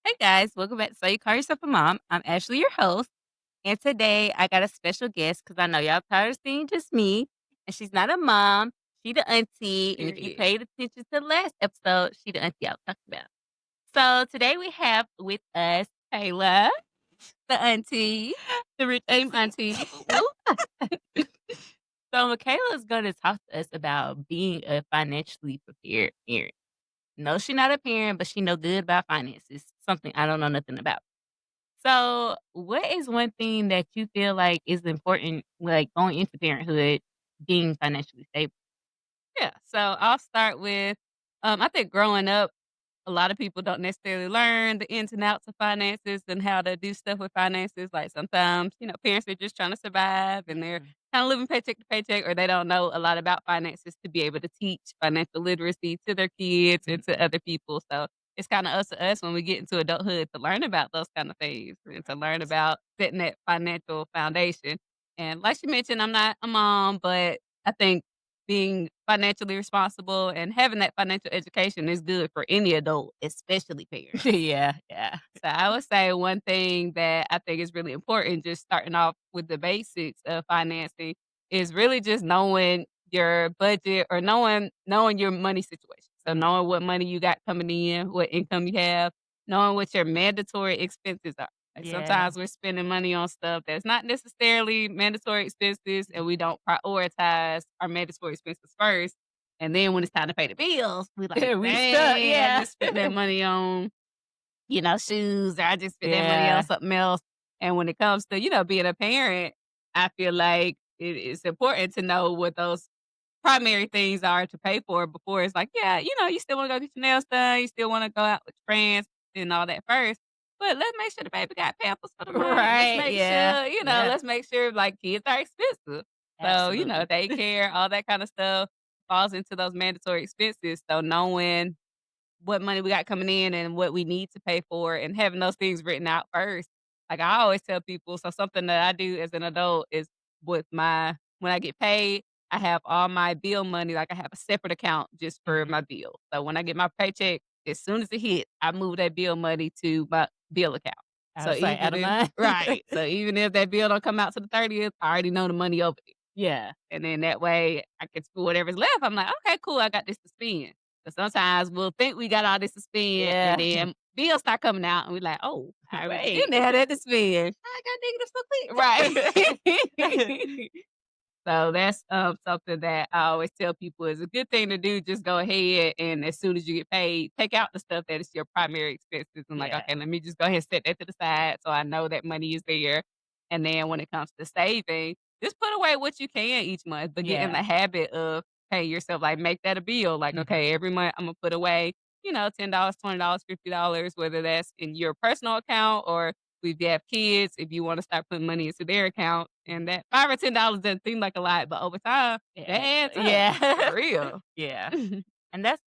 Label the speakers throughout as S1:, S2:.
S1: Hey guys, welcome back to So You Call Yourself a Mom. I'm Ashley, your host, and today I got a special guest because I know y'all tired of seeing just me. And she's not a mom, she the auntie. And if you
S2: Period.
S1: paid attention to the last episode, she the auntie I was talking about. So today we have with us Kayla, the auntie,
S2: The rich
S1: team
S2: auntie.
S1: auntie. Woo, woo. So Michaela is going to talk to us about being a financially prepared parent. No, she's not a parent, but she know good about finances. Something I don't know nothing about. So, what is one thing that you feel like is important, like going into parenthood, being financially stable?
S2: Yeah. So I'll start with I think growing up, a lot of people don't necessarily learn the ins and outs of finances and how to do stuff with finances. Like sometimes, parents are just trying to survive and they're
S1: Mhm.
S2: kind of living paycheck to paycheck, or they don't know a lot about finances to be able to teach financial literacy to their kids and to
S1: Mhm.
S2: other people. So it's kind of us to us when we get into adulthood to learn about those kind of things and to learn about setting that financial foundation. And like she mentioned, I'm not a mom, but I think being financially responsible and having that financial education is good for any adult, especially parents.
S1: Yeah, yeah.
S2: So I would say one thing that I think is really important, just starting off with the basics of financing, is really just knowing your budget or knowing your money situation. So
S1: Mhm.
S2: knowing what money you got coming in, what income you have, knowing what your mandatory expenses are. Like
S1: Yeah.
S2: sometimes we're spending money on stuff that's not necessarily mandatory expenses, and we don't prioritize our mandatory expenses first. And then when it's time to pay the bills, we like,
S1: We stuck,
S2: dang, I
S1: yeah.
S2: just spent that money on shoes, or I just spent that money on
S1: Yeah.
S2: something else. And when it comes to, being a parent, I feel like it is important to know what those primary things are to pay for before it's like, yeah, you still wanna go get your nails done, you still wanna go out with your friends and all that first. But let's make sure the baby got Pampers for the month. Let's
S1: Right,
S2: make
S1: yeah.
S2: sure,
S1: Yeah.
S2: let's make sure like kids are expensive. So,
S1: Absolutely.
S2: daycare, all that kind of stuff falls into those mandatory expenses. So knowing what money we got coming in and what we need to pay for and having those things written out first. Like I always tell people, so something that I do as an adult is with my when I get paid, I have all my bill money, like I have a separate account just for
S1: Mhm.
S2: my bill. So when I get my paycheck, as soon as it hits, I move that bill money to my bill account.
S1: I
S2: So
S1: was like, out
S2: even
S1: of
S2: if
S1: mind.
S2: right. So even if that bill don't come out to the 30th, I already know the money over it.
S1: Yeah.
S2: And then that way I can spend whatever's left. I'm like, okay, cool, I got this to spend. But sometimes we'll think we got all this to spend, and
S1: Yeah.
S2: then bills start coming out, and we're like, "Oh, I really
S1: Wait.
S2: didn't have that to spend. I got negative so quick." Right. So that's, something that I always tell people is a good thing to do. Just go ahead and as soon as you get paid, take out the stuff that is your primary expenses and like,
S1: Yeah.
S2: okay, let me just go ahead and set that to the side so I know that money is there. And then when it comes to saving, just put away what you can each month, but get in the
S1: Yeah.
S2: habit of paying yourself. Like make that a bill. Like,
S1: Mhm.
S2: okay, every month I'm gonna put away, $10, $20, $50, whether that's in your personal account or if you have kids, if you wanna start putting money into their account, and that $5 or $10 doesn't seem like a lot, but over time, that
S1: Yeah.
S2: adds up,
S1: Yeah.
S2: for real.
S1: Yeah. And that's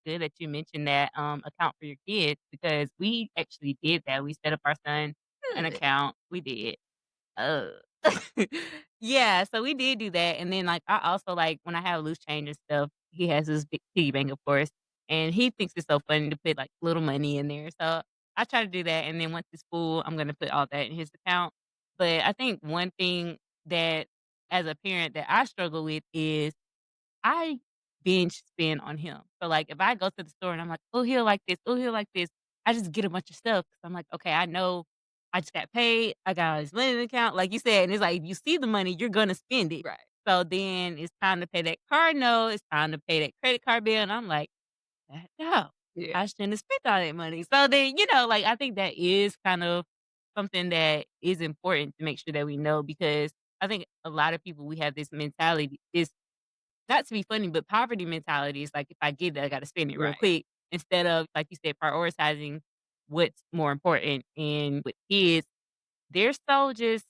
S1: good that you mentioned that, account for your kids because we actually did that. We set up our son an
S2: Good.
S1: account. We did. Uh, yeah, so we did do that, and then, like, I also, like, when I have loose change and stuff, he has his big piggy bank, of course, and he thinks it's so funny to put, like, little money in there, so I try to do that, and then once it's full, I'm gonna put all that in his account, but I think one thing that, as a parent, that I struggle with is I binge spend on him. So, like, if I go to the store and I'm like, "Oh, he'll like this. Oh, he'll like this," I just get a bunch of stuff 'cause I'm like, "Okay, I know I just got paid. I got all this money in the account," like you said, and it's like, if you see the money, you're gonna spend it.
S2: Right.
S1: So then it's time to pay that car note, it's time to pay that credit card bill, and I'm like, no,
S2: Yeah.
S1: I shouldn't have spent all that money." So then, like, I think that is kind of something that is important to make sure that we know because I think a lot of people, we have this mentality, this not to be funny, but poverty mentality is like, if I get it, I gotta spend it real
S2: Right.
S1: quick instead of, like you said, prioritizing what's more important. And with kids, they're so just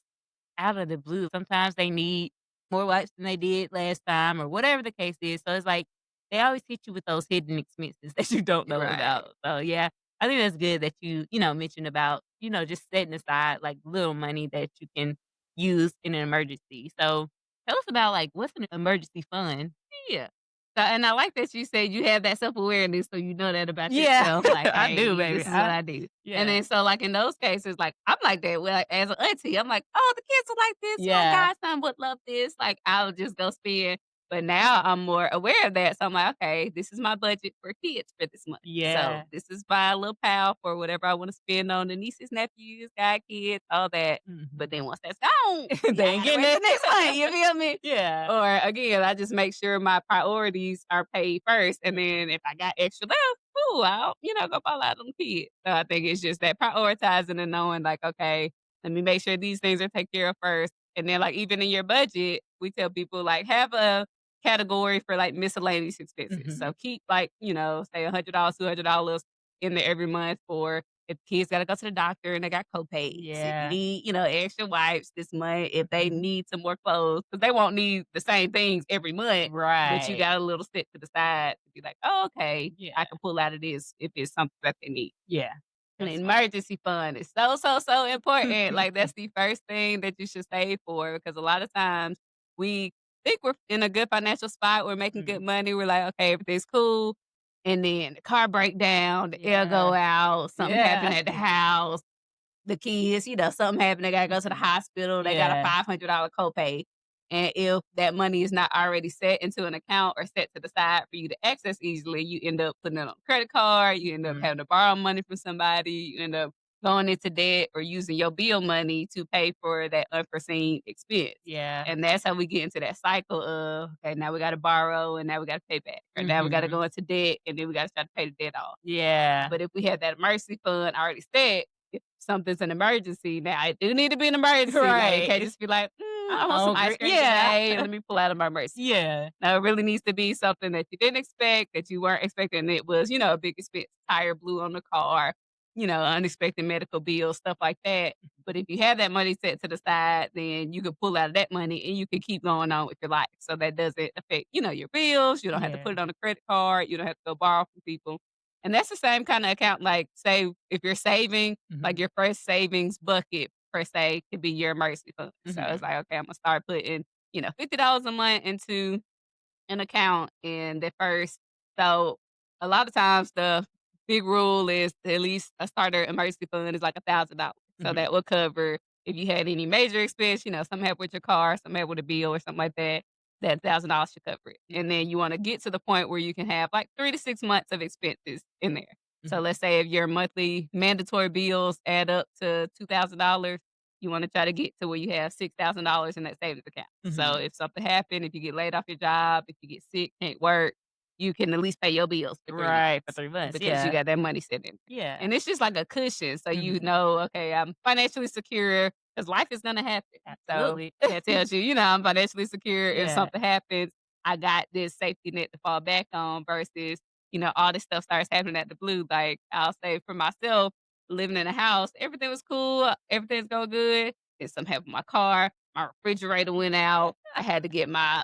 S1: out of the blue. Sometimes they need more wipes than they did last time or whatever the case is. So it's like they always hit you with those hidden expenses that you don't know
S2: Right.
S1: about. So yeah, I think that's good that you mentioned about, just setting aside like little money that you can use in an emergency. So tell us about like what's an emergency fund?
S2: Yeah. So and I like that you said you have that self-awareness, so you know that about
S1: Yeah,
S2: yourself, like,
S1: I do,
S2: "Hey,
S1: baby.
S2: this is what
S1: I
S2: I do." And
S1: yeah.
S2: then so, like, in those cases, like, I'm like that, well, like, as an auntie, I'm like, "Oh, the kids will like this, my
S1: Yeah.
S2: godson would love this," like, I'll just go spend, but now I'm more aware of that, so I'm like, "Okay, this is my budget for kids for this month. So,
S1: Yeah.
S2: this is my little pal for whatever I wanna spend on the nieces, nephews, godkids, all that." But
S1: Mhm.
S2: then once that's gone,
S1: They
S2: I
S1: ain't
S2: gotta
S1: getting
S2: wait till
S1: it.
S2: next month, you feel me?
S1: Yeah.
S2: Or again, I just make sure my priorities are paid first, and then if I got extra left, cool, I'll, go ball out on the kids. So I think it's just that prioritizing and knowing like, okay, let me make sure these things are taken care of first. And then like even in your budget, we tell people like have a category for like miscellaneous expenses.
S1: Mhm.
S2: So keep like, say $100, $200 in there every month for if kids gotta go to the doctor and they got co-pays, if you
S1: Yeah.
S2: need, extra wipes this month, if they
S1: Mhm.
S2: need some more clothes, because they won't need the same things every month, but you
S1: Right.
S2: got a little set to the side to be like, "Oh, okay, I
S1: Yeah.
S2: can pull out of this if it's something that they need."
S1: Yeah.
S2: An
S1: That's smart.
S2: emergency fund is so, so, so important. Like, that's the first thing that you should save for because a lot of times we think we're in a good financial spot, we're making good
S1: Mhm.
S2: money, we're like, "Okay, everything's cool," and then the car break down, the air
S1: Yeah.
S2: go out, something happen
S1: Yeah.
S2: at the house, the kids, something happened, they gotta go to the
S1: Mhm.
S2: hospital, they got a
S1: Yeah.
S2: $500 copay. And if that money is not already set into an account or set to the side for you to access easily, you end up putting it on a credit card, you end up
S1: Mhm.
S2: having to borrow money from somebody, you end up going into debt or using your bill money to pay for that unforeseen expense.
S1: Yeah.
S2: And that's how we get into that cycle of, okay, now we gotta borrow and now we gotta pay back. Or now we gotta
S1: Mhm.
S2: go into debt and then we gotta try to pay the debt off.
S1: Yeah.
S2: But if we had that emergency fund already set, if something's an emergency, now it do need to be an emergency. Like it
S1: Right.
S2: can't
S1: It's
S2: just be like, I
S1: I'm
S2: want some ice
S1: hungry.
S2: cream
S1: Yeah.
S2: today. Let me pull out of my emergency fund.
S1: Yeah.
S2: Now it really needs to be something that you didn't expect, that you weren't expecting. And it was, a big expense. Tire blew on the car, unexpected medical bills, stuff like that. But if you have that money set to the side, then you can pull out of that money and you can keep going on with your life. So that doesn't affect, your bills. You don't have to put
S1: Yeah.
S2: it on a credit card. You don't have to go borrow from people. And that's the same kinda account, like, say, if you're saving, like,
S1: Mhm.
S2: your first savings bucket, per se, could be your emergency fund. So it's
S1: Mhm.
S2: like, "Okay, Imma start putting, $50 a month into an account in the first." So, a lot of times, the big rule is to at least a starter emergency fund is like $1,000. So
S1: Mhm.
S2: that will cover if you had any major expense, something happened with your car, something happened with a bill or something like that, that $1,000 should cover it.
S1: Yeah.
S2: And then you wanna get to the point where you can have, like, 3 to 6 months of expenses in there. So
S1: Mhm.
S2: let's say if your monthly mandatory bills add up to $2,000, you wanna try to get to where you have $6,000 in that savings account. So
S1: Mhm.
S2: if something happened, if you get laid off your job, if you get sick, can't work, you can at least pay your bills for 3
S1: Right, for
S2: months
S1: 3 months.
S2: because you
S1: Yeah.
S2: got that money sitting there.
S1: Yeah.
S2: And it's just like a cushion, so you
S1: Mhm.
S2: know, "Okay, I'm financially secure because life is gonna happen." So
S1: Absolutely.
S2: that tells you, I'm financially secure. If
S1: Yeah.
S2: something happens, I got this safety net to fall back on versus, all this stuff starts happening at the blue. Like, I'll say for myself, living in a house, everything was cool, everything's going good. Then something happened with my car, my refrigerator went out. I had to get my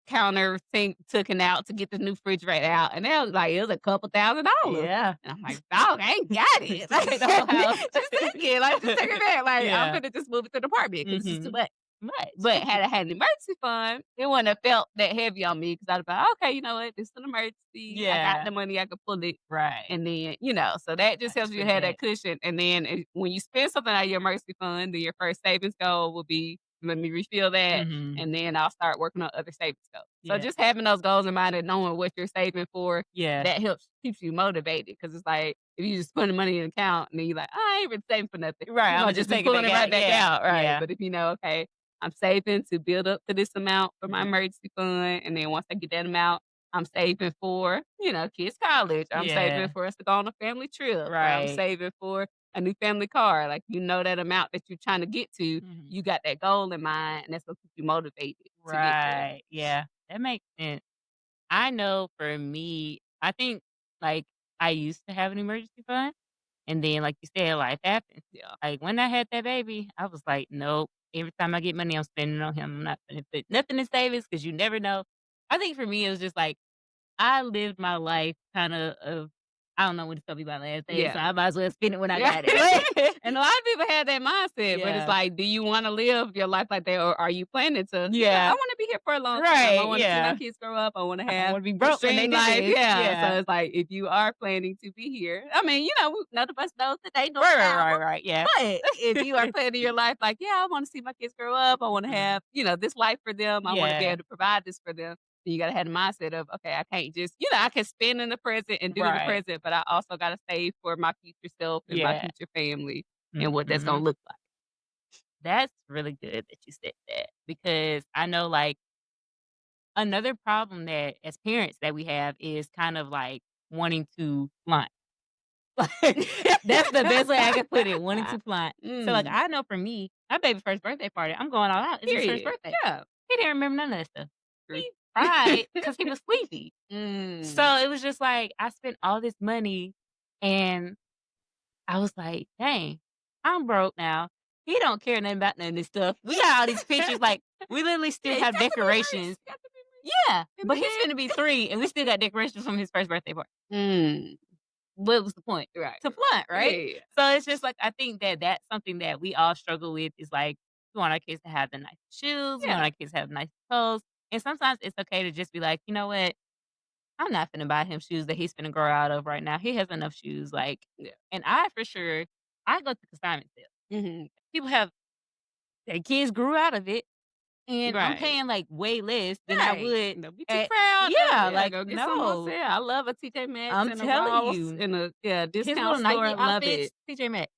S2: counter sink taken out to get the new refrigerator out. And that was like, it was a couple $1,000.
S1: Yeah.
S2: And I'm like, dog, I ain't got it.
S1: Just take the whole house.
S2: Just take it. Like, just take it back. Like, I'm
S1: Yeah.
S2: gonna just move it to the apartment because it's just too
S1: Mhm.
S2: much.
S1: Much.
S2: But had I had an emergency fund, it wouldn't have felt that heavy on me because I'd have been, okay, you know what? This is an emergency. I got
S1: Yeah.
S2: the money. I could pull it.
S1: Right.
S2: And then, so that just
S1: I
S2: helps
S1: just
S2: you have
S1: forget.
S2: that cushion. And then when you spend something out of your emergency fund, then your first savings goal will be, let me refill that.
S1: Mhm.
S2: And then I'll start working on other savings goals. So
S1: Yeah.
S2: just having those goals in mind and knowing what you're saving for,
S1: Yeah.
S2: that helps keeps you motivated. Cause it's like, if you just put the money in an account and then you're like, oh, I ain't really saving for nothing.
S1: Right,
S2: You're
S1: Imma
S2: going to just
S1: just
S2: be
S1: take it
S2: pulling
S1: back
S2: it right
S1: out.
S2: back
S1: Yeah.
S2: out. Right.
S1: Yeah.
S2: But if you know, okay, I'm saving to build up to this amount for my
S1: Mhm.
S2: emergency fund. And then once I get that amount, I'm saving for, kids' college. I'm saving
S1: Yeah.
S2: for us to go on a family trip, or I'm
S1: Right.
S2: saving for a new family car. Like, that amount that you're trying to get to,
S1: Mhm.
S2: you got that goal in mind, and that's what keep you motivated to get there.
S1: Right. Yeah. That makes sense. I know for me, I think, like, I used to have an emergency fund, and then, like you said, life happens.
S2: Yeah.
S1: Like, when I had that baby, I was like, "Nope. Every time I get money, I'm spending it on him. I'm not gonna put nothing in savings because you never know." I think for me, it was just like I lived my life kinda of I don't know when it's gonna be my last day, so
S2: Yeah.
S1: I might as well spend it when I
S2: Yeah.
S1: got it.
S2: And a lot of people have that mindset, but it's
S1: Yeah.
S2: like, do you wanna live your life like that, or are you planning to, I
S1: Yeah.
S2: wanna be here for a long time. I
S1: Right,
S2: wanna see my
S1: yeah.
S2: kids grow up. I wanna
S1: I don't
S2: have
S1: wanna be
S2: a
S1: broke when they
S2: stream
S1: do
S2: life.
S1: this.
S2: Yeah. So
S1: Yeah.
S2: it's like, if you are planning to be here, I mean, none of us know the day nor
S1: Right,
S2: the
S1: right,
S2: hour,
S1: right, right, yeah.
S2: but if you are planning your life like, "Yeah, I wanna see my kids grow up. I wanna
S1: Mhm.
S2: have, this life for them. I wanna be
S1: Yeah.
S2: able to provide this for them." Then you gotta have the mindset of, "Okay, I can't just," I can spend in the present and do in the
S1: Right.
S2: present, but I also gotta save for my future self and my
S1: Yeah.
S2: future family and what that's gonna
S1: Mhm.
S2: look like.
S1: That's really good that you said that because I know, like, another problem that as parents that we have is kind of, like, wanting to flaunt. Like, that's the best way I can put it, wanting to flaunt. So, like,
S2: Mm,
S1: I know for me, my baby's first birthday party, I'm going all out. It's his first
S2: period.
S1: birthday.
S2: Yeah.
S1: He didn't remember none of that stuff.
S2: True.
S1: He cried because he was sleepy. So,
S2: Mm.
S1: it was just like, I spent all this money, and I was like, "Dang, I'm broke now." He don't care nothing about none of this stuff. We got all these pictures, like, we literally still
S2: Yeah, you
S1: have
S2: got some memories.
S1: decorations.
S2: You got some memories
S1: Yeah,
S2: in the
S1: but he's
S2: crib.
S1: finna be 3, and we still got decorations from his first birthday party.
S2: Mm.
S1: What was the point?
S2: Right.
S1: To flaunt, right?
S2: Yeah.
S1: So it's just like I think that that's something that we all struggle with is like we want our kids to have the nice shoes, we want
S2: Yeah.
S1: our kids to have nice clothes, and sometimes it's okay to just be like, you know what? I'm not finna buy him shoes that he's finna grow out of right now. He has enough shoes, like,
S2: Yeah.
S1: and I for sure I go to consignment sales.
S2: Mhm.
S1: People have their kids grew out of it, and I'm
S2: Right.
S1: paying like way less than I
S2: Right.
S1: would
S2: Don't be too
S1: at
S2: proud.
S1: yeah,
S2: Yeah,
S1: like
S2: go get some on
S1: no,
S2: sale. I love a TJ Maxx
S1: I'm
S2: and a
S1: telling
S2: Ross
S1: you,
S2: and a
S1: his
S2: discount
S1: little
S2: store.
S1: Nike
S2: Love
S1: outfits,
S2: it.
S1: TJ Maxx.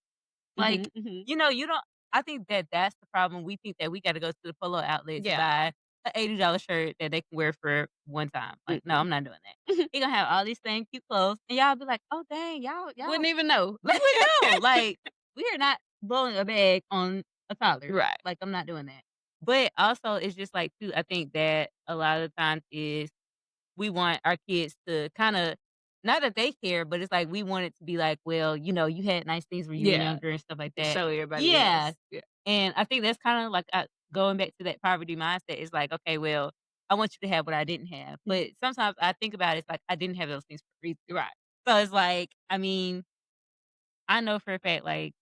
S1: Like,
S2: Mhm. Mhm.
S1: you don't I think that that's the problem. We think that we gotta go to the Polo outlet to
S2: Yeah.
S1: buy a $80 shirt that they can wear for one time. Like, no,
S2: Mm-mm.
S1: I'm not doing that. He gonna have all these same cute clothes, and y'all be like, "Oh, dang, y'all"
S2: Wouldn't even know.
S1: you would know. Like, we are not blowing a bag on a toddler.
S2: Right.
S1: Like, I'm not doing that. But also, it's just like, too, I think that a lot of the times is we want our kids to kinda not that they care, but it's like we want it to be like, "Well, you had nice things when you were
S2: Yeah.
S1: younger and stuff like
S2: To
S1: that."
S2: show everybody
S1: Yeah,
S2: else. Yeah.
S1: and I think that's kinda like, going back to that poverty mindset is like, "Okay, well, I want you to have what I didn't have."
S2: Mhm.
S1: But sometimes I think about it, it's like I didn't have those things for a reason.
S2: Right.
S1: So it's like, I mean, I know for a fact, like,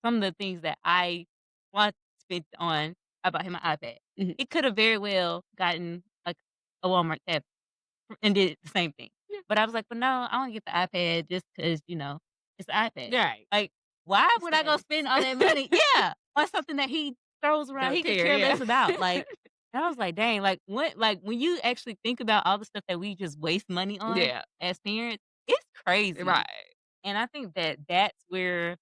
S1: some of the things that I once spent on I bought him an iPad.
S2: Mhm.
S1: He could have very well gotten, like, a Walmart tablet and did the same thing.
S2: Yeah.
S1: But I was like, "But no, I wanna get the iPad just 'cause, it's the iPad."
S2: Right.
S1: Like, why
S2: The
S1: would I go
S2: status.
S1: spend all that money yeah, on something that he throws around,
S2: Don't
S1: he could
S2: care,
S1: care
S2: yeah.
S1: less about, like and I was like, "Dang," when you actually think about all the stuff that we just waste money on
S2: Yeah.
S1: as parents, it's crazy.
S2: Right.
S1: And I think that that's where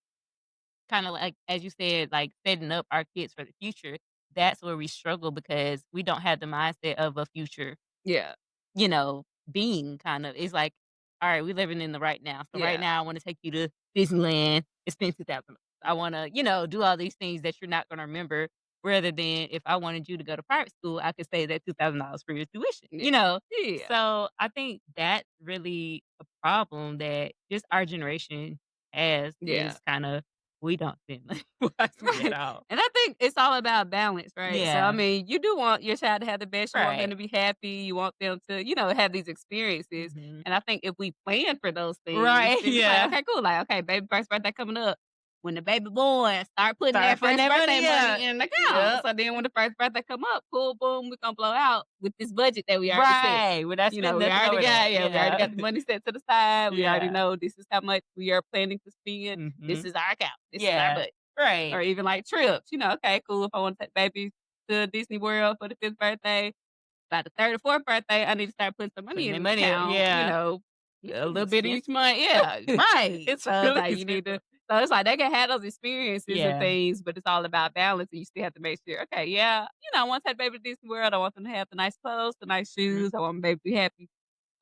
S1: kinda like, as you said, like, setting up our kids for the future, that's where we struggle because we don't have the mindset of a future
S2: Yeah.
S1: being kind of it's like, "All right, we're living in the right now. So right
S2: Yeah.
S1: now, I wanna take you to Disneyland and spend 2,000. I wanna, do all these things that you're not gonna remember, rather than if I wanted you to go to private school, I could save that $2,000 for your tuition,"
S2: Yeah.
S1: you know?
S2: Yeah.
S1: So, I think that's really a problem that just our generation has
S2: Yeah.
S1: is kinda we don't spend money wisely at
S2: Right.
S1: all.
S2: And I think it's all about balance, right? So, I
S1: Yeah.
S2: mean, you do want your child to have the best. You want them
S1: Right.
S2: to be happy. You want them to, have these experiences.
S1: Mhm.
S2: And I think if we plan for those things,
S1: Right,
S2: then it's like,
S1: yeah.
S2: okay, cool. Like, okay, baby first birthday coming up. When the baby born, start putting
S1: Start
S2: that
S1: putting
S2: first
S1: that
S2: birthday
S1: money
S2: money
S1: up.
S2: in the account.
S1: Yep.
S2: So then when the first birthday come up, cool, boom, we're gonna blow out with this budget that we already set.
S1: Right, we're not spending
S2: We
S1: nothing
S2: already
S1: over
S2: got
S1: that,
S2: we already
S1: yeah.
S2: got the money set to the side. We already
S1: Yeah.
S2: know this is how much we are planning to spend. This
S1: Mhm.
S2: is our account. This is our
S1: Yeah.
S2: budget. Or
S1: Right.
S2: even like trips, okay, cool. If I want to take baby to Disney World for the 5th birthday, by the 3rd or 4th birthday, I need to start putting some money
S1: Putting
S2: in
S1: their
S2: the
S1: money up,
S2: account,
S1: yeah. These
S2: a
S1: things
S2: little bit each
S1: expensive.
S2: month. Yeah, right.
S1: It's
S2: So it's
S1: really
S2: like you need to
S1: expensive.
S2: so it's like they can have those experiences and
S1: Yeah.
S2: things, but it's all about balance, and you still have to make sure, okay, yeah, I want to take baby to Disney World. I want them to have the nice clothes, the nice
S1: Mhm.
S2: shoes. I want my baby to be happy.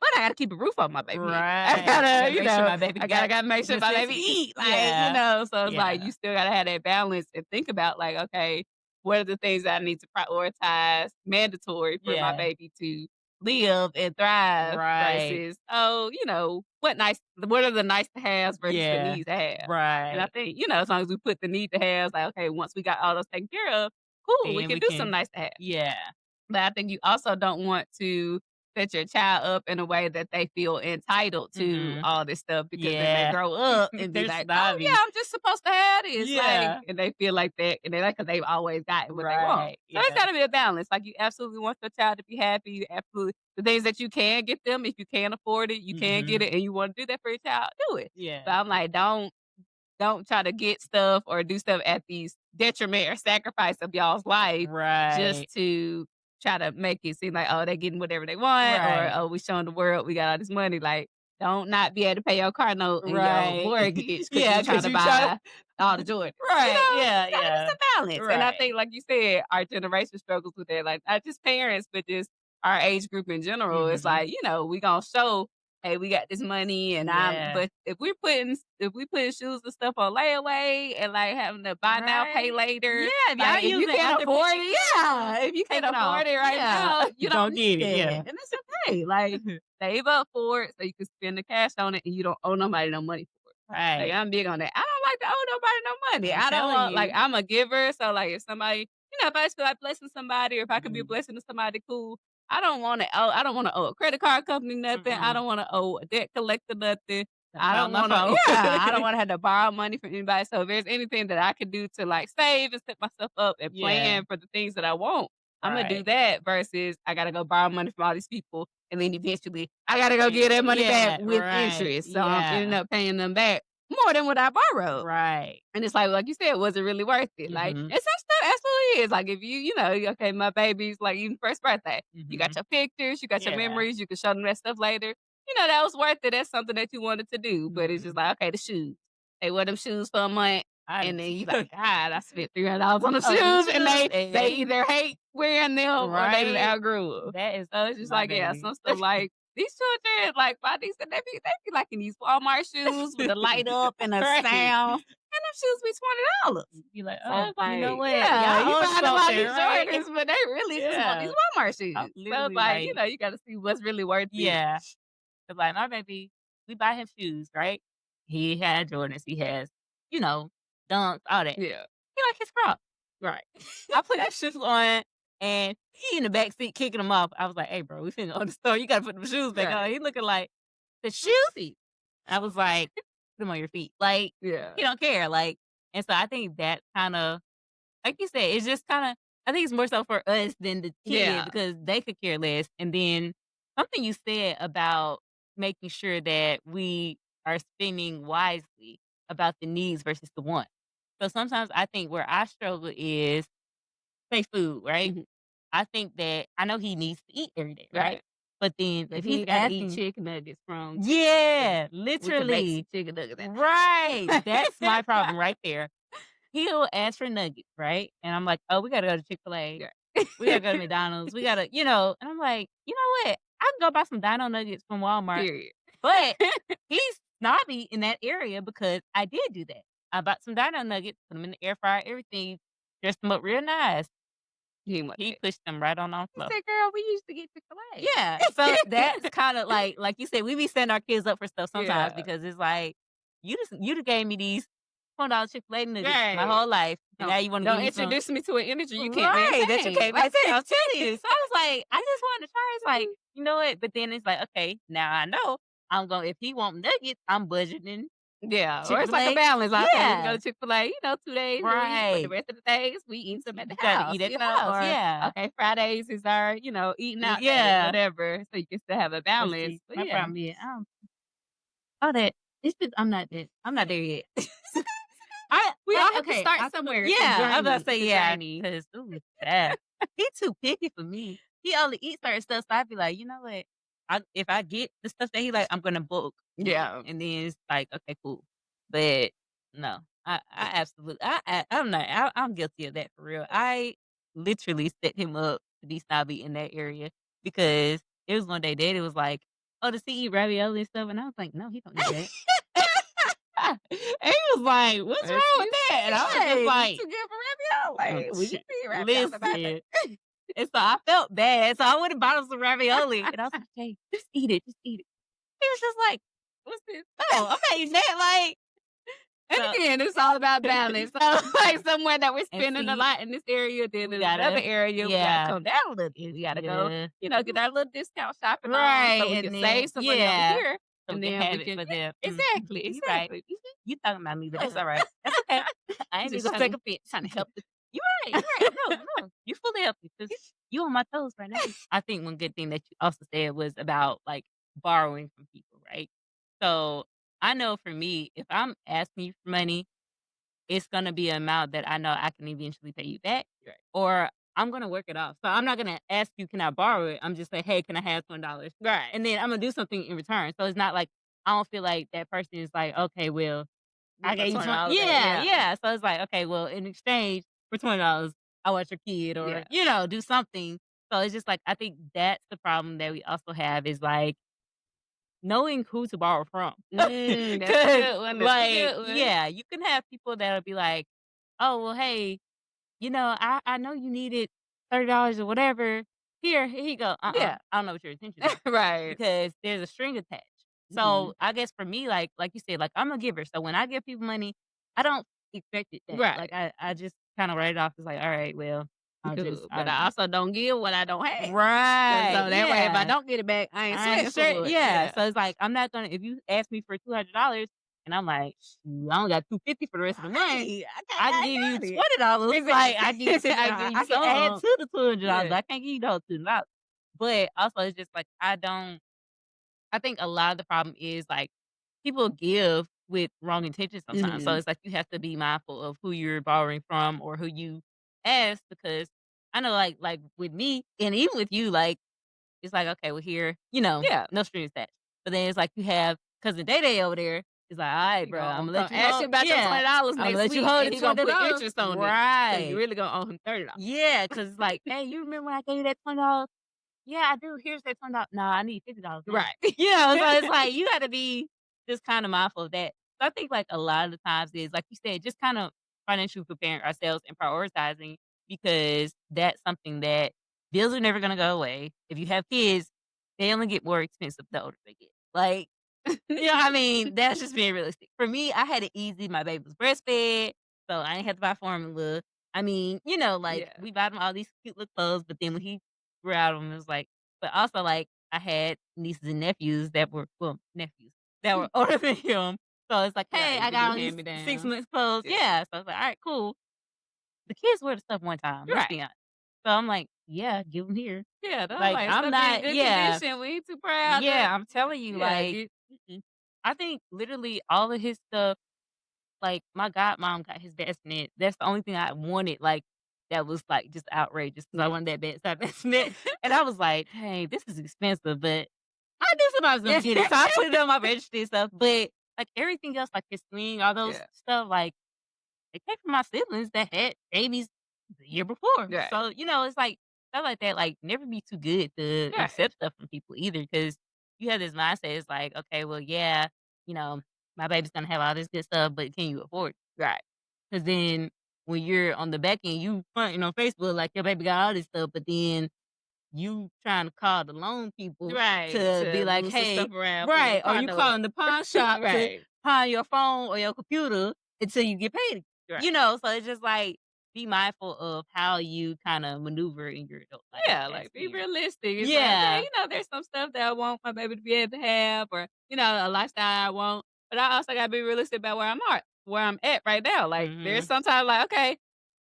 S2: But I gotta keep a roof on my baby head. I
S1: Right. I
S2: gotta,
S1: gotta make sure my baby
S2: I
S1: got
S2: gotta make sure
S1: good
S2: my baby
S1: necessities.
S2: eat, like,
S1: Yeah.
S2: so it's like
S1: Yeah.
S2: you still gotta have that balance and think about like, okay, what are the things that I need to prioritize mandatory for my
S1: Yeah.
S2: baby to live and thrive
S1: Right.
S2: versus, what are the nice to haves versus the
S1: Yeah.
S2: needs to have. And I
S1: Right.
S2: think, as long as we put the need to haves, like, okay, once we got all those taken care of, cool, we
S1: Then
S2: can
S1: we
S2: do some
S1: can
S2: nice to have.
S1: yeah.
S2: But I think you also don't want to set your child up in a way that they feel entitled to
S1: Mhm.
S2: all this stuff because then they
S1: Yeah.
S2: grow up and be
S1: They're
S2: like, "Oh,
S1: snobby.
S2: yeah, I'm just supposed to have this," like,
S1: Yeah.
S2: and they feel like that, and they like because 'cause they've always gotten what they want.
S1: Right.
S2: So it's
S1: Yeah.
S2: gotta be a balance, like, you absolutely want your child to be happy, you absolutely the things that you can get them, if you can afford it, you can get
S1: Mhm.
S2: it, and you wanna do that for your child, do it. But
S1: Yeah.
S2: I'm like, don't try to get stuff or do stuff at these detriment or sacrifice of y'all's life
S1: Right.
S2: just to try to make it seem like, oh, they're getting whatever they want, or
S1: Right.
S2: oh, we showing the world we got all this money. Like, don't not be able to pay your car note and your
S1: Right.
S2: mortgage because
S1: Yeah,
S2: you trying
S1: 'cause
S2: to
S1: you try to
S2: buy all the Jordans.
S1: right. Yeah,
S2: It's gotta be
S1: yeah.
S2: some balance. And I
S1: Right.
S2: think, like you said, our generation struggles with that. Like not just parents, but just our age group in general. It's
S1: Mhm.
S2: like, we gonna show hey, we got this money and
S1: Yeah.
S2: but if we putting shoes and stuff on layaway and like having to buy now, pay
S1: Right. Yeah,
S2: later,
S1: if y'all
S2: like if you
S1: using
S2: can't afford
S1: Afterpay,
S2: it, yeah. If you can't
S1: take it off.
S2: afford it right
S1: Yeah.
S2: now, you don't
S1: Don't
S2: need
S1: get it.
S2: that.
S1: Yeah.
S2: And it's okay. Like save up for it so you can spend the cash on it and you don't owe nobody no money for it. Like
S1: Right.
S2: I'm big on that. I don't like to owe nobody no money.
S1: I'm
S2: I don't
S1: telling
S2: want like
S1: you.
S2: I'm a giver. So like if somebody, if I just feel like blessing somebody or if I could be a
S1: Mhm.
S2: blessing to somebody, cool. I don't wanna owe a credit card company nothing. I
S1: Mm-mm.
S2: don't wanna owe a debt collector nothing.
S1: Gotta
S2: I
S1: call
S2: don't
S1: my
S2: wanna
S1: phone.
S2: yeah, I don't wanna have to borrow money from anybody. So if there's anything that I could do to like save and set myself up and
S1: Yeah.
S2: plan for the things that I want, Imma do
S1: Right.
S2: that versus I gotta go borrow money from all these people and then eventually I gotta go get that money back
S1: Yeah.
S2: with
S1: Right.
S2: interest. So I'm ending
S1: Yeah.
S2: up paying them back more than what I borrowed.
S1: Right.
S2: And it's like you said, was it really worth it? Like,
S1: Mhm.
S2: and some stuff absolutely is. Like, if okay, my baby's like even first birthday, you got
S1: Mhm.
S2: your pictures, you got your
S1: Yeah.
S2: memories, you can show them that stuff later. That was worth it. That's something that you wanted to do. But it's just
S1: Mhm.
S2: like, okay, the shoes. They wear them shoes for a month,
S1: I
S2: and then you like, God, I spent $300 on the
S1: oh, the
S2: shoes, and
S1: shoes
S2: they
S1: and
S2: either hate wearing them or they done
S1: right?
S2: outgrew 'em.
S1: That is
S2: So it's just
S1: my
S2: like, yeah,
S1: baby.
S2: some stuff like these children, like my niece and nephew, they be liking these Walmart shoes with the light up and a
S1: Right.
S2: sound. And them shoes be $20.
S1: Be like,
S2: So
S1: "Oh,
S2: it's
S1: you know
S2: like,
S1: what?
S2: yeah,
S1: Y'all
S2: you
S1: own
S2: buying them all
S1: something,
S2: these
S1: right?"
S2: Jordans, but they really just want these
S1: Yeah.
S2: Walmart
S1: I'm
S2: shoes. So it's
S1: literally
S2: like,
S1: like
S2: you gotta see what's really worth it.
S1: yeah. 'Cause like my baby, we buy him shoes, right? He had Jordans, he has, you know, Dunks, all that.
S2: Yeah.
S1: He like his Crocs.
S2: Right.
S1: I put his shoes on and he in the back seat kicking them off. I was like, "Hey, bro, we finna go to the store. You gotta put them shoes back on."
S2: Right.
S1: He looking like, "The shoes?"
S2: See.
S1: I was like, "Put them on your feet." Like,
S2: Yeah.
S1: he don't care. Like, and so I think that kinda like you said, it's just kinda I think it's more so for us than the kid
S2: Yeah.
S1: because they could care less. And then something you said about making sure that we are spending wisely about the needs versus the wants. So sometimes I think where I struggle is, say, food, right?
S2: Mhm.
S1: I think that I know he needs to eat every day, right?
S2: Right.
S1: But then
S2: But
S1: if
S2: he
S1: he's
S2: ain't gotta eat
S1: asking
S2: chicken nuggets from Chick-fil-A.
S1: yeah,
S2: We can make some
S1: literally.
S2: chicken nuggets at
S1: Right. That's my
S2: home.
S1: problem right there. He'll ask for nuggets, right? And I'm like, "Oh, we gotta go to Chick-fil-A.
S2: Yeah.
S1: We gotta go to McDonald's. We gotta" and I'm like, "You know what? I can go buy some Dino Nuggets from Walmart."
S2: Period.
S1: But he's snobby in that area because I did do that. I bought some Dino Nuggets, put them in the air fryer, everything, dressed them up real nice.
S2: He ain't want
S1: He
S2: that.
S1: pushed them right on the
S2: He
S1: floor.
S2: said, "Girl, we used to get Chick-fil-A."
S1: Yeah, so that's kinda like you said, we be setting our kids up for stuff sometimes
S2: Yeah.
S1: because it's like, you just gave me these $20 Chick-fil-A nuggets my
S2: Right.
S1: whole life, and now
S2: Don't
S1: you wanna give
S2: don't
S1: me some
S2: introduce me to an energy you can't
S1: right, that you
S2: maintain.
S1: can't
S2: Like
S1: maintain, I'm telling you. So I was like, I just wanted to try. It's like, you know what? But then it's like, okay, now I know if he want nuggets, I'm budgeting
S2: yeah, or it's like a
S1: Chick-fil-A.
S2: balance. Like, okay, we can go
S1: Yeah,
S2: to Chick-fil-A, 2 days a week, but the
S1: right.
S2: rest of the days we eat some at
S1: You
S2: the
S1: gotta
S2: house,
S1: eat at the house,
S2: or
S1: yeah.
S2: okay, Fridays is our, eating out day,
S1: Yeah.
S2: whatever. So you can still have a
S1: But
S2: balance.
S1: see,
S2: But
S1: my
S2: yeah.
S1: problem is, all that it's just I'm not there yet.
S2: We all have to
S1: Okay,
S2: start somewhere. It's a
S1: yeah, I was
S2: journey.
S1: about to
S2: It's
S1: say,
S2: a
S1: yeah,
S2: journey.
S1: 'cause, ooh, child, he too picky for me. He only eats certain stuff, so I'd be like, "You know what? If I get the stuff that he like, I'm gonna bulk."
S2: Yeah.
S1: And then it's like, "Okay, cool." But no, I absolutely I'm not I'm guilty of that for real. I literally set him up to be snobby in that area because it was one day daddy was like, "Oh, does he eat ravioli and stuff?" And I was like, "No, he don't eat that." And he was like, "What's
S2: As
S1: wrong with
S2: you
S1: that?" And I was just
S2: say, it's
S1: like,
S2: too good for
S1: "Oh,
S2: ravioli. We can
S1: shit,
S2: see ravioli
S1: listen." And so I felt bad, so I went and bought him some ravioli, and I was like, "Hey, just eat it, just eat it." He was just like,
S2: What's this?
S1: "No, I'm not eating that." Like,
S2: And
S1: so
S2: again, it's all about balance. So, like, somewhere that we're
S1: and
S2: spending a
S1: see,
S2: lot in this area, then
S1: we
S2: in another
S1: gotta
S2: area, we gotta
S1: yeah,
S2: come down a little bit. We gotta go,
S1: yeah.
S2: get our little discount shopping on
S1: Right,
S2: so we can
S1: and then
S2: save some money over
S1: yeah,
S2: here,
S1: so we
S2: and
S1: can
S2: then we
S1: have it
S2: can
S1: for them.
S2: yeah, exactly,
S1: You right.
S2: exactly.
S1: You talking about me, but that's
S2: Look,
S1: alright. That's okay. I ain't even
S2: just
S1: gonna take
S2: trying to
S1: offense.
S2: help the
S1: You right, you right. No, no, you fully healthy because you on my toes right now. I think one good thing that you also said was about, like, borrowing from people, right? So, I know for me, if I'm asking you for money, it's gonna be an amount that I know I can eventually pay you back,
S2: right.
S1: or I'm gonna work it off. So I'm not gonna ask you, "Can I borrow it?" I'm just like, "Hey, can I have $20?"
S2: Right.
S1: And then I'm gonna do something in return. So it's not like I don't feel like that person is like, "Okay, well,
S2: Give
S1: I
S2: my
S1: gave you 20."
S2: $20 back.
S1: Yeah,
S2: Yeah.
S1: yeah. So it's like, "Okay, well, in exchange for $20, I want your kid," or,
S2: Yeah.
S1: do something. So it's just like I think that's the problem that we also have is, like, knowing who to borrow from.
S2: That's a
S1: Because
S2: good one. That's a
S1: like,
S2: good one.
S1: yeah, you can have people that'll be like, "Oh, well, hey, I know you needed $30 or whatever. Here you go.
S2: Yeah.
S1: I don't know what your intentions are
S2: Right.
S1: because there's a string attached."
S2: Mhm.
S1: So I guess for me, like you said, like I'm a giver. So when I give people money, I don't expect it back. Like
S2: Right.
S1: I just kind of write it off as like, all right, well,
S2: But I also don't give what I don't have.
S1: right,
S2: So that way, if I
S1: yeah.
S2: don't get it back, I ain't
S1: I ain't
S2: sweating
S1: sure
S2: for it.
S1: yeah,
S2: Yeah.
S1: so it's like, I'm not gonna if you ask me for $200 and I'm like, "Shoot, I only got 250 for the rest of the month,"
S2: Right.
S1: I can
S2: I
S1: give you
S2: got it.
S1: $20, like, I give you
S2: I give you
S1: I can add
S2: some.
S1: to the $200,
S2: Yeah.
S1: but I can't give you those $2. But also, it's just like, I think a lot of the problem is, like, people give with wrong intentions sometimes, so
S2: Mhm.
S1: it's like you have to be mindful of who you're borrowing from or who you ask because I know, like, with me and even with you, like it's like, okay, well, here,
S2: Yeah.
S1: no strings attached. But then it's like you have cousin Day Day over there. It's like, all right,
S2: He
S1: bro, I'm
S2: gonna
S1: gonna
S2: come
S1: let you
S2: ask you
S1: hold.
S2: about your
S1: Yeah,
S2: $20
S1: I'm gonna
S2: next
S1: let you
S2: week,
S1: hold
S2: and
S1: the
S2: he gonna put
S1: $20.
S2: interest on it. So you
S1: Right.
S2: really gonna owe him $30.
S1: Yeah, because it's like, hey, you remember when I gave you that $20? Yeah, I do. Here's that $20. No, I need $50 now.
S2: Right.
S1: So it's like you got to be just kind of mindful of that. So I think like a lot of the times is like you said, just kind of financially preparing ourselves and prioritizing because that's something that bills are never gonna go away. If you have kids, they only get more expensive the older they get. Like, I mean, that's just being realistic. For me, I had it easy. My baby was breastfed, so I didn't have to buy formula. I mean, like
S2: Yeah.
S1: we bought him all these cute little clothes, but then when he grew out of them, it was like, but also like I had nieces and nephews that were nephews that were older than him. So it's like, hey,
S2: Right.
S1: I
S2: Give you
S1: got all these
S2: hand me
S1: 6
S2: down.
S1: months clothes.
S2: Yeah.
S1: Yeah. So I was like, all right, cool. The kids wear the stuff one time. Let's
S2: Right.
S1: be honest. So I'm like, yeah, give them here.
S2: Yeah, they're
S1: Like
S2: like,
S1: I'm
S2: "Stuff be in
S1: not,
S2: good
S1: yeah,
S2: condition, we ain't too proud to"
S1: yeah. I'm telling you,
S2: yeah,
S1: like,
S2: get
S1: I think literally all of his stuff, like, my godmom got his bassinet. That's the only thing I wanted, like, that was, like, just outrageous because I
S2: yeah.
S1: wanted that bedside bassinet, and I was like, "Hey, this is expensive," but I knew somebody was gonna get it, so I put it on my registry and stuff, but, like, everything else, like his swing, all those
S2: Yeah,
S1: stuff, like, it came from my siblings that had babies the year before.
S2: right,
S1: So, it's like stuff like that, like never be too good to
S2: right,
S1: accept stuff from people either because you have this mindset, it's like, okay, well, yeah, you know, my baby's gonna have all this good stuff, but can you afford it?
S2: right.
S1: Because then when you're on the back end, you fronting on Facebook like your baby got all this stuff, but then you trying to call the loan people
S2: Right,
S1: to be
S2: to
S1: like,
S2: move some
S1: "Hey,"
S2: stuff around for your
S1: right, or
S2: car
S1: you
S2: note.
S1: calling the pawn shop to
S2: Right,
S1: pawn your phone or your computer until you get paid.
S2: right.
S1: So it's just like be mindful of how you kind of maneuver in your adult life
S2: Yeah,
S1: in that
S2: like, be
S1: scenario.
S2: realistic. It's like, okay,
S1: Yeah.
S2: there's some stuff that I want my baby to be able to have or, a lifestyle I want, but I also gotta be realistic about where I'm at right now. Like, there's
S1: Mhm.
S2: sometimes like, okay,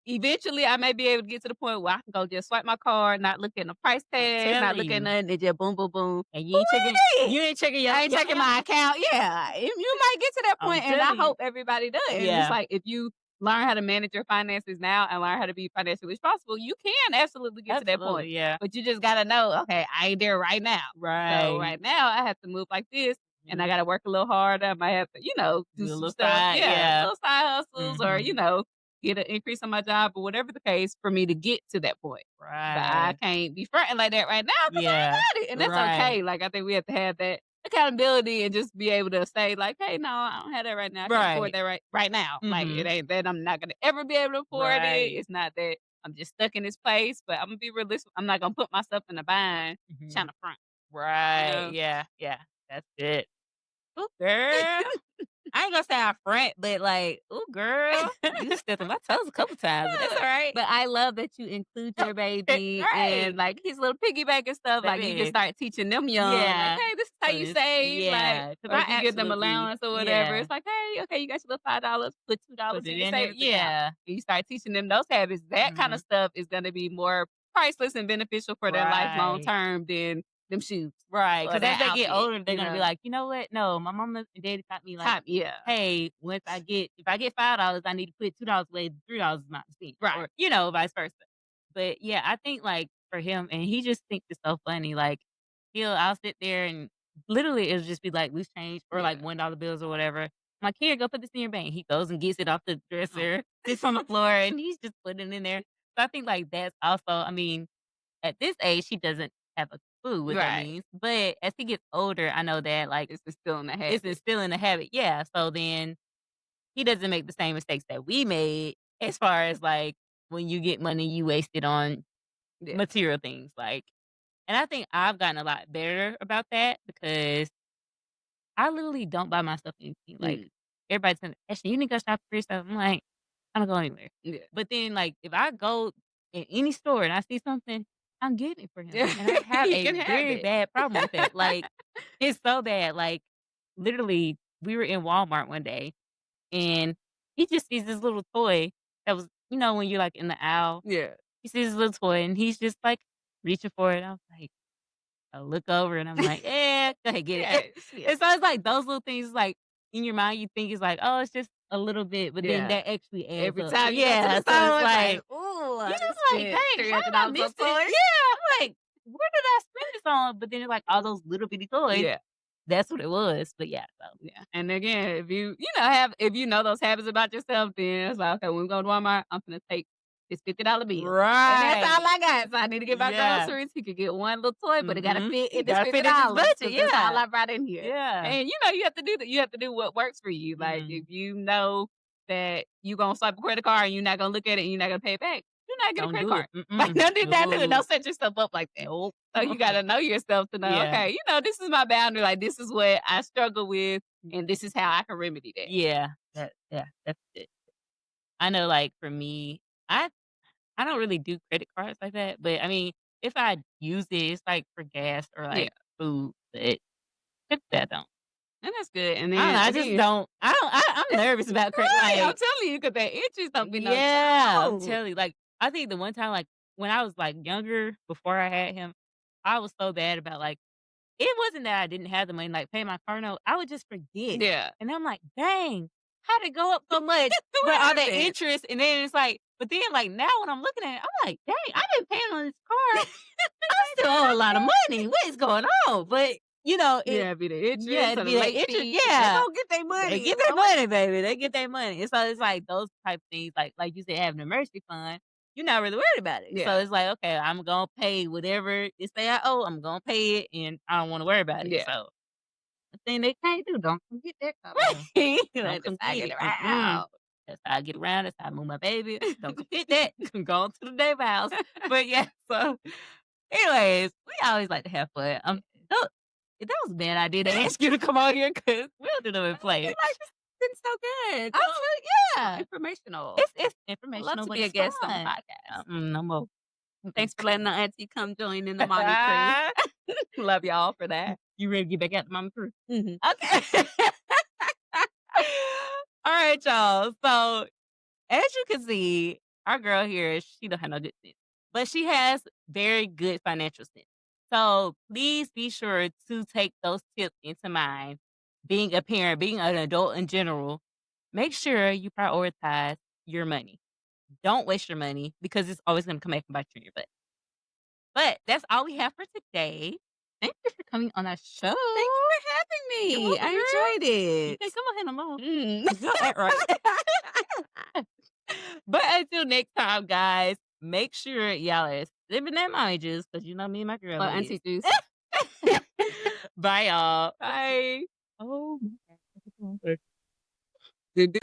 S2: eventually I may be able to get to the point where I can go just swipe my card, not look at the price
S1: I'm
S2: tags, not
S1: telling
S2: look at
S1: you.
S2: nothing, and just boom, boom, boom.
S1: And
S2: But wait a minute.
S1: you ain't checking your
S2: I ain't checking
S1: your
S2: my account. Yeah, you might get to that
S1: I'm
S2: point, and I
S1: telling you.
S2: hope everybody does. And it's
S1: Yeah.
S2: like if you learn how to manage your finances now and learn how to be financially responsible, you can absolutely get to that point.
S1: Absolutely, yeah.
S2: But you just gotta know, okay, I ain't there right now. So
S1: Right.
S2: right now, I have to move like this, and I
S1: Mhm.
S2: gotta work a little harder. I might have to, do
S1: Do a
S2: some
S1: little
S2: stuff.
S1: side,
S2: Yeah,
S1: yeah.
S2: little side hustles, or
S1: Mhm.
S2: get an increase on my job, or whatever the case for me to get to that point. But I
S1: Right.
S2: can't be fronting like that right now because I
S1: Yeah.
S2: ain't got it, and that's
S1: Right.
S2: okay. Like I think we have to have that accountability and just be able to say like, "Hey, no, I don't have that right now. I can't afford
S1: Right.
S2: that right now." Like it
S1: Mhm.
S2: ain't that I'm not gonna ever be able to afford it.
S1: Right.
S2: It's not that I'm just stuck in this place, but I'm gonna be realistic. I'm not gonna put myself in a bind trying
S1: Mhm.
S2: to front. You
S1: Right,
S2: know?
S1: yeah, yeah, that's it. Ooh, girl. I ain't gonna say I front, but like, "Ooh, girl, you stepped on my toes a couple times, but that's alright."
S2: But I love that you include your baby
S1: Right.
S2: and, like, his little piggy bank and stuff, like, you can
S1: Baby.
S2: start teaching them young, like,
S1: Yeah.
S2: "Hey, this is how
S1: So
S2: you
S1: this
S2: save," like,
S1: yeah, 'cause
S2: or if
S1: I
S2: you give them
S1: absolutely
S2: allowance or whatever,
S1: yeah.
S2: it's like, "Hey, okay, you got your little $5, put $2
S1: Put
S2: in
S1: it
S2: your
S1: in there
S2: savings account."
S1: yeah.
S2: And you start teaching them those habits, that kinda
S1: Mhm.
S2: stuff is gonna be more priceless and beneficial for their life long
S1: Right.
S2: term than them shoes
S1: Right,
S2: or
S1: because as
S2: that
S1: they get
S2: outfit,
S1: older, they're
S2: you
S1: gonna be
S2: know?
S1: like, "You know what? No, my mama and daddy taught me, like,
S2: Top yeah.
S1: hey, once I get if I get $5, I need to put $2 away, $3 is not spent,"
S2: Right.
S1: or, vice versa. But, yeah, I think, like, for him and he just thinks it's so funny, like, I'll sit there and literally it'll just be, like, loose change or, like,
S2: Yeah.
S1: $1 bills or whatever. I'm like, "Here, go put this in your bank." He goes and gets it off the
S2: Oh.
S1: dresser, sits on the floor, and he's just putting it in there. So I think, like, that's also I mean at this age, she doesn't have a clue what that
S2: Right.
S1: means, but as he gets older, I know that, like,
S2: It's instilling a
S1: it's
S2: habit.
S1: instilling a habit yeah, so then he doesn't make the same mistakes that we made as far as, like, when you get money, you waste it on
S2: Yeah.
S1: material things, like and I think I've gotten a lot better about that because I literally don't buy myself anything, like,
S2: Mm.
S1: everybody's saying, "Ashley, you need to go shop for yourself." I'm like, "I don't go anywhere."
S2: Yeah.
S1: But then, like, if I go in any store and I see something, I'm getting it for him,
S2: Yeah.
S1: and I have
S2: You
S1: a
S2: can have
S1: very
S2: it.
S1: bad problem with that, like, it's so bad, like, literally, we were in Walmart one day, and he just sees this little toy that was when you're, like, in the aisle,
S2: Yeah.
S1: he sees this little toy, and he's just, like, reaching for it, I was like I look over and I'm like, "Eh, go ahead, get it."
S2: Yeah.
S1: And so it's like those little things, like, in your mind, you think it's like, "Oh, it's just a little bit," but then
S2: Yeah.
S1: that actually adds
S2: Every
S1: up.
S2: time you go to the
S1: Yeah, so it's
S2: store, it's like,
S1: like,
S2: "Ooh, I done
S1: like,
S2: spent
S1: "Dang, how did I
S2: $300
S1: miss
S2: on
S1: it?"
S2: toys."
S1: Yeah, I'm like, "Where did I spend this on?" But then it's like all those little bitty toys,
S2: Yeah.
S1: that's what it was, but yeah, so
S2: Yeah, and again, if have if you know those habits about yourself, then it's like, "Okay, when we go to Walmart, I'm gonna take this $50 bill, and that's all
S1: right.
S2: I got, so I need to get my
S1: Yeah.
S2: groceries." He could get one little toy, but it gotta
S1: Mhm.
S2: fit
S1: You
S2: in this
S1: gotta
S2: fifty
S1: fit in this
S2: dollars
S1: budget,
S2: because that's all
S1: yeah.
S2: I brought in here,
S1: Yeah.
S2: and, you have to do what works for you, like,
S1: Mhm.
S2: if you know that you gonna swipe a credit card and you're not gonna look at it and you're not gonna pay it back, do not get a
S1: Don't
S2: credit
S1: do
S2: card.
S1: it.
S2: Like,
S1: Mm-mm.
S2: don't do that too,
S1: No.
S2: don't set yourself up like that.
S1: Nope.
S2: So you gotta know yourself to know,
S1: Yeah.
S2: "Okay, this is my boundary, like, this is what I struggle with, and this is how I can remedy that."
S1: Yeah. That's it. I know, like, for me, I I don't really do credit cards like that, but, I mean, if I use it, it's, like, for gas or,
S2: Yeah,
S1: like, food, but typically I don't.
S2: and that's good, and
S1: I don't know,
S2: then
S1: I just
S2: again
S1: don't I'm nervous about credit
S2: right, I'm
S1: like
S2: telling you, 'cause that interest don't be no
S1: yeah, I'm
S2: joke.
S1: telling you, like, I think the one time, like, when I was, like, younger, before I had him, I was so bad about, like it wasn't that I didn't have the money, like, pay my car note, I would just forget,
S2: Yeah.
S1: and I'm like, "Dang, how'd it go up so much?" But
S2: What
S1: all that
S2: happened?
S1: interest, and then it's like but then, like, now when I'm looking at it, I'm like, "Dang, I've been paying on this car, I still owe a lot of money, what is going on?" But,
S2: Yeah, it be the interest
S1: it'd
S2: or the
S1: be that
S2: late
S1: interest
S2: fee. They
S1: yeah.
S2: gonna get their
S1: They
S2: money,
S1: get their money, baby, they get their money, and so it's like those type of things, like you said, having an emergency fund, you're not really worried about it, so
S2: Yeah,
S1: it's like, "Okay, I'm gonna pay whatever it say I owe, I'm gonna pay it, and I don't wanna worry about it,"
S2: yeah.
S1: so the thing they can't do, don't come get that car, bro.
S2: Right.
S1: Don't
S2: That's
S1: come
S2: how I
S1: get
S2: get
S1: it, mm-mm.
S2: around.
S1: That's how I get around, that's how I move my baby, don't come get that, go on to the neighbor house, but yeah, so anyways, we always like to have fun, oh, that was a bad idea to ask you to come on here because 'cause we'll do them and
S2: I feel
S1: play.
S2: like this has been so good,
S1: I'm sure
S2: so
S1: yeah.
S2: informational.
S1: It's
S2: I love
S1: informational,
S2: to
S1: but
S2: be a
S1: it's
S2: guest on the
S1: fun.
S2: podcast.
S1: No more.
S2: Thanks
S1: Mm-mm.
S2: for letting the auntie come join in the mommy crew. Love y'all for that.
S1: You ready to get back at the mama crew?
S2: Mhm.
S1: Okay. All right, y'all. So, as you can see, our girl here, she don't have no good sense, but she has very good financial sense. So, please be sure to take those tips into mind. Being a parent, being an adult in general, make sure you prioritize your money. Don't waste your money because it's always gonna come back and bite you in your butt. But that's all we have for today. Thank you for coming on our show.
S2: Thank you for having
S1: You're
S2: me.
S1: welcome,
S2: I
S1: girl.
S2: enjoyed
S1: You
S2: it.
S1: can come on here no more.
S2: Mm.
S1: Go ahead, right. But until next time, guys, make sure y'all are sipping that mommy juice because you know me and my girl
S2: Or
S1: is.
S2: auntie juice.
S1: Bye, y'all.
S2: Bye.
S1: Oh, my God.
S2: Good